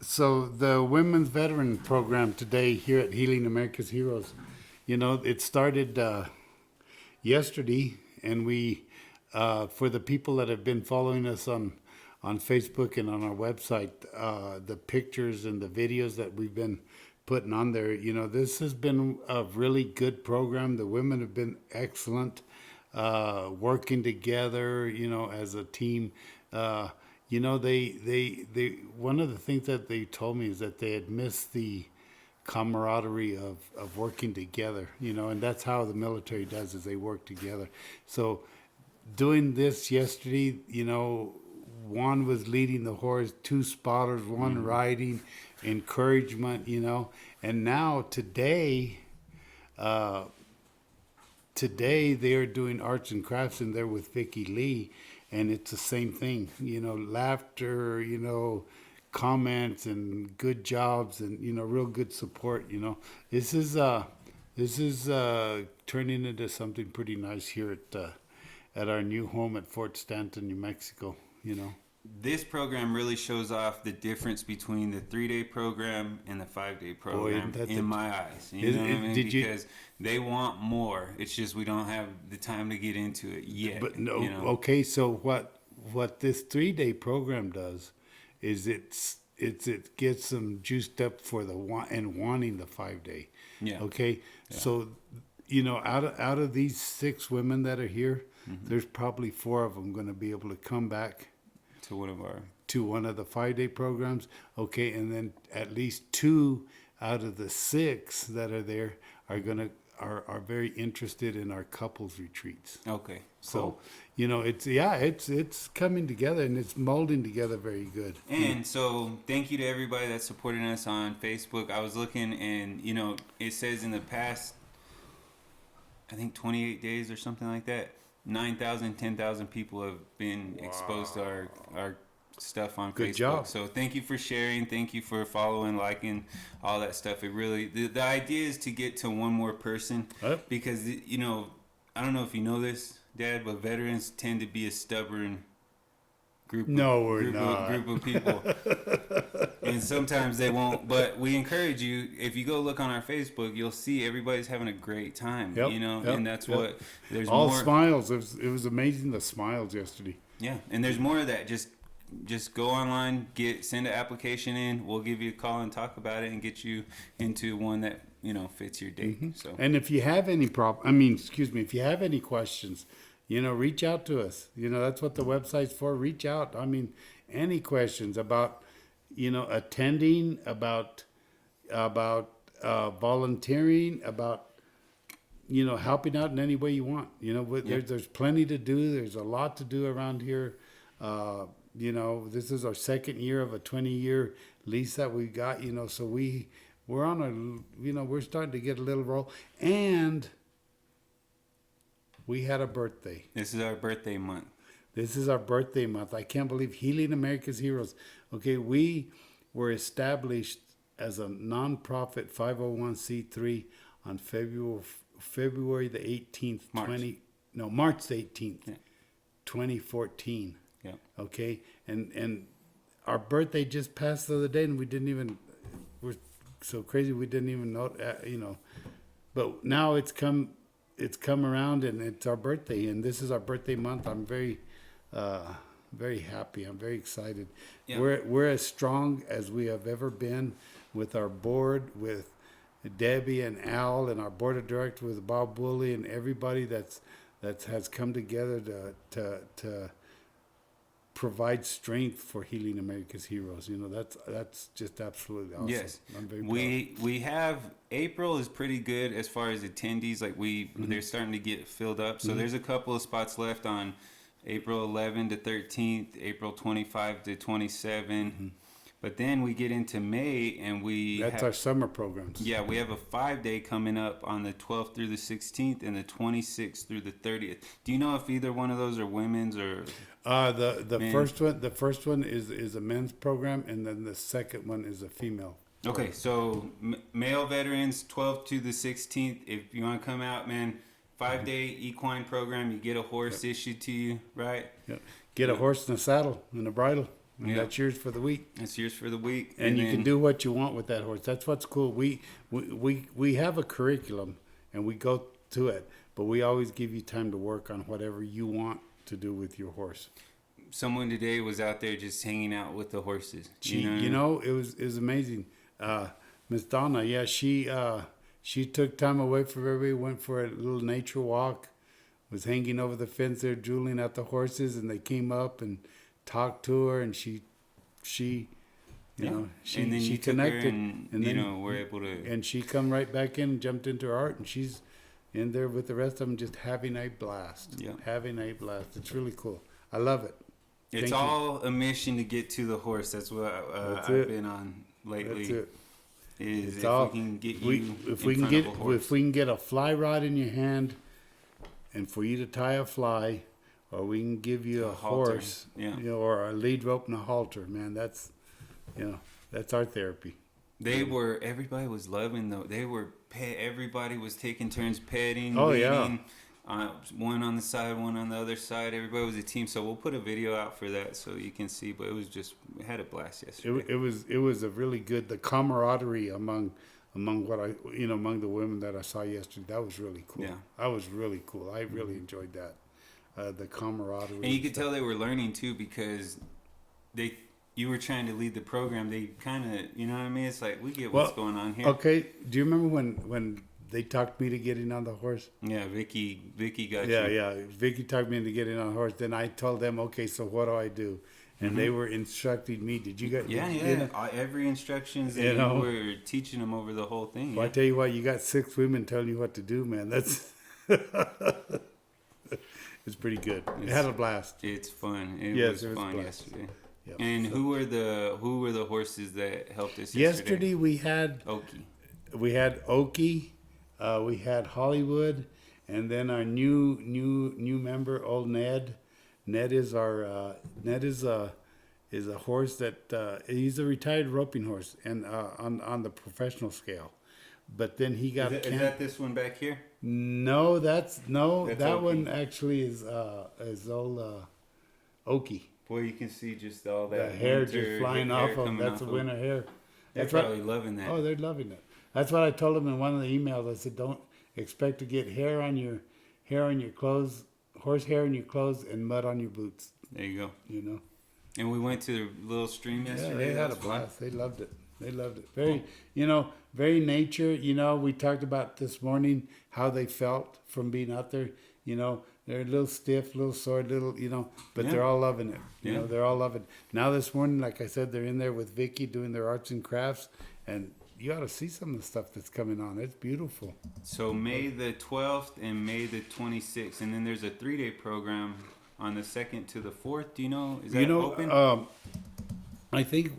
So the Women's Veteran Program today here at Healing America's Heroes, it started yesterday, and we, for the people that have been following us on Facebook and on our website, the pictures and the videos that we've been putting on there, this has been a really good program. The women have been excellent, working together, as a team. They one of the things that they told me is that they had missed the camaraderie of working together, and that's how the military does is they work together. So doing this yesterday, one was leading the horse, two spotters, one riding, encouragement, and now today they are doing arts and crafts and they're with Vicky Lee, and it's the same thing, laughter, comments and good jobs and real good support. This is turning into something pretty nice here at our new home at Fort Stanton, New Mexico. This program really shows off the difference between the 3-day program and the 5-day program. Boy, in my eyes. You know what I mean? Did because they want more. It's just we don't have the time to get into it yet. But no, okay. So what this 3-day program does is it gets them juiced up for the wanting the 5-day. Yeah. Okay. Yeah. So out of these 6 women that are here, there's probably 4 of them going to be able to come back to one of the 5-day programs. Okay, and then at least 2 out of the 6 that are there are very interested in our couples retreats. Okay, cool. So it's coming together and it's molding together very good. And so thank you to everybody that's supporting us on Facebook. I was looking, and it says in the past, I think 28 days or something like that, 9,000, 10,000 people have been exposed to our stuff on Good Facebook. Job. So thank you for sharing. Thank you for following, liking, all that stuff. It really, the idea is to get to one more person because, I don't know if you know this, Dad, but veterans tend to be a stubborn group of people. And sometimes they won't, but we encourage you, if you go look on our Facebook, you'll see everybody's having a great time, and that's what there's all more smiles. It was amazing, the smiles yesterday. Yeah, and there's more of that. Just go online, send an application in. We'll give you a call and talk about it and get you into one that fits your date. Mm-hmm. So, and if you have any if you have any questions, reach out to us. That's what the website's for. Reach out. Any questions about attending, about volunteering, about helping out in any way you want. There's plenty to do. There's a lot to do around here. This is our second year of a 20-year lease that we got. So we're on we're starting to get a little roll, and we had a birthday. This is our birthday month. I can't believe Healing America's Heroes. Okay, we were established as a nonprofit 501c3 on February the 18th, March the 18th, 2014. Yeah. Okay, and our birthday just passed the other day, and we're so crazy we didn't even know, but now it's come around and it's our birthday, and this is our birthday month. I'm very very happy. I'm very excited. Yeah. We're as strong as we have ever been with our board, with Debbie and Al, and our board of directors with Bob Woolley and everybody that has come together to provide strength for Healing America's Heroes. That's just absolutely awesome. Yes, I'm very proud. We have April is pretty good as far as attendees. Like they're starting to get filled up. So there's a couple of spots left on April 11 to 13th, April 25 to 27. But then we get into May, and that's our summer programs. Yeah, we have a 5-day coming up on the 12th through the 16th and the 26th through the 30th. Do you know if either one of those are women's or the first one is a men's program, and then the second one is a female. Okay, so male veterans 12th to the 16th. If you want to come out, man, 5-day equine program. You get a horse issued to you, right? Yep. Get a horse and a saddle and a bridle. And Yeah. that's yours for the week. It's yours for the week. And you then, can do what you want with that horse. That's what's cool. We have a curriculum and we go to it, but we always give you time to work on whatever you want to do with your horse. Someone today was out there just hanging out with the horses. It was amazing. Miss Donna, yeah, she took time away from everybody, went for a little nature walk, was hanging over the fence there, drooling at the horses, and they came up and talked to her, and she and then she you took connected, her and then we're able to. and she come right back in, jumped into her art, and she's in there with the rest of them, just having a blast. Yeah. Having a blast. It's really cool. I love it. It's Thank you. all a mission to get to the horse. That's what That's I've it. been on lately. That's it. Is It's if all- we can get you if in we can front get of a horse. if we can get a fly rod in your hand, and for you to tie a fly, or we can give you a halter, horse, yeah. or a lead rope and a halter, man, that's our therapy. Everybody was loving though. They were everybody was taking turns petting, Oh, leading. One on the side, one on the other side. Everybody was a team. So we'll put a video out for that so you can see. But we had a blast yesterday. It was a really good, the camaraderie among among the women that I saw yesterday. That was really cool. Yeah. That was really cool. I really enjoyed that. The camaraderie. And you could tell they were learning too because you were trying to lead the program. They kind of, you know what I mean? It's like we get what's going on here. Okay. Do you remember when they talked me to getting on the horse? Yeah, Vicky got Yeah, you. yeah. Vicky talked me into getting on a horse. Then I told them, okay, so what do I do? And they were instructing me. Did you get? Yeah. You know? Every instructions that You know? you were teaching them over the whole thing. Well, I Yeah. tell you what, you got 6 women telling you what to do, man. That's it's pretty good. It had a blast. It's fun. Yes, Was it was fun blast. yesterday. Yep. And who were the horses that helped us Yesterday we had Okie. Okie, we had Hollywood, and then our new member, old Ned. Ned is a horse that he's a retired roping horse and on the professional scale, but then he got Is that this one back here? no That's that Okie. one actually is old Okie. Boy, you can see just all The that hair winter just flying hair off of them. coming That's off a of- winter hair. They're That's probably right. loving that. Oh, they're loving it. That's what I told them in one of the emails. I said, don't expect to get hair on your clothes, horse hair on your clothes, and mud on your boots. There you go. You know. And we went to the little stream Yeah, yesterday. they That had a was fun. blast. They loved it. They loved it. Very nature. We talked about this morning how they felt from being out there. They're a little stiff, a little sore, but Yeah. they're all loving it. Yeah. They're all loving it. Now this morning, like I said, they're in there with Vicky doing their arts and crafts, and you ought to see some of the stuff that's coming on. It's beautiful. So May the 12th and May the 26th, and then there's a 3-day program on the 2nd to the 4th. Do you know? Is that open? I think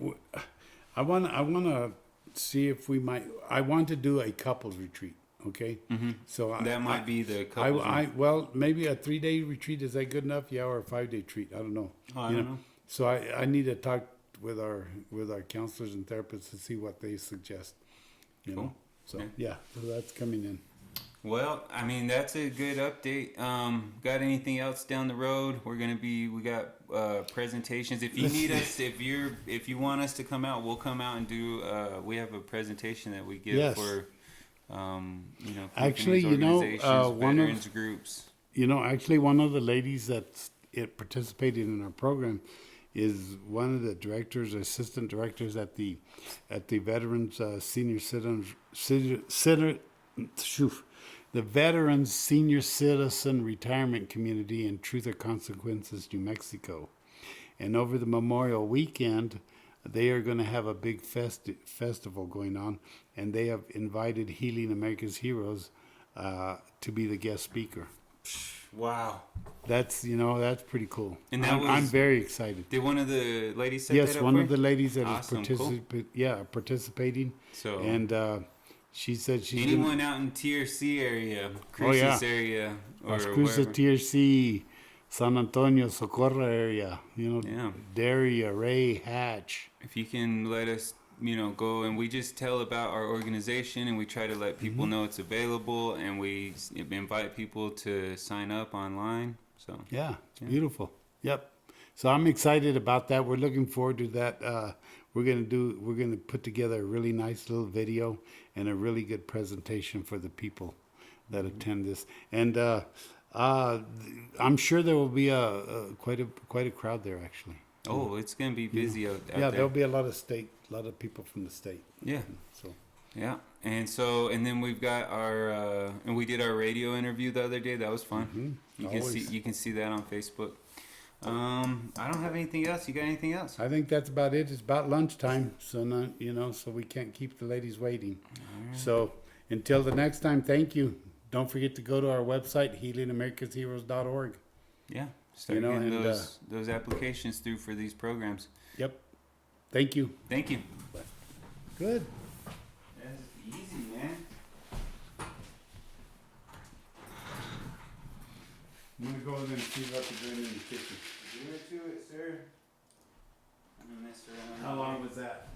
I want to see if we might. I want to do a couples retreat. Okay, so that might be the couples well, maybe a 3-day retreat, is that good enough? Yeah, or a 5-day treat. I don't know. I don't know. So I need to talk with our counselors and therapists to see what they suggest. You know. Cool. So Yeah. so that's coming in. Well, I mean, that's a good update. Got anything else down the road? We got presentations. If you need us, if you want us to come out, we'll come out and do. We have a presentation that we give Yes. for, Actually, companies, organizations, one of- veterans groups. Actually, one of the ladies that's participating in our program is one of the directors, assistant directors at the Veterans Senior the Veterans Senior Citizen Retirement Community in Truth or Consequences, New Mexico. And over the Memorial Weekend, they are going to have a big festival going on, and they have invited Healing America's Heroes to be the guest speaker. Wow. That's pretty cool. And that I'm was- very excited. Did one of the ladies set Yes, that up one for of the you? ladies that Awesome, is cool. participating. So And she said she's anyone out in TRC area, Oh, Cruces yeah. area, or Las Cruces, wherever. TRC, San Antonio, Socorro area. Yeah. Darien, Ray, Hatch. If you can let us, go and we just tell about our organization and we try to let people know it's available and we invite people to sign up online. So Yeah, it's beautiful. Yep. So I'm excited about that. We're looking forward to that. We're gonna put together a really nice little video and a really good presentation for the people that attend this. And I'm sure there will be quite a crowd there actually. Oh, it's gonna be busy out Yeah, there. there'll be a lot of people from the state. Yeah. So Yeah, and then we've got our and we did our radio interview the other day. That was fun. You can see that on Facebook. I don't have anything else. You got anything else? I think that's about it. It's about lunchtime, so not, so we can't keep the ladies waiting. Right. So until the next time, thank you. Don't forget to go to our website, healingamericasheroes.org. Yeah, start getting those applications through for these programs. Yep. Thank you. Thank you. Good. That's easy, man. I'm gonna go in and see what they're doing in the kitchen. Do it to it, sir. I'm gonna mess around. How long was that?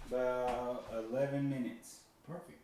About 11 minutes. Perfect.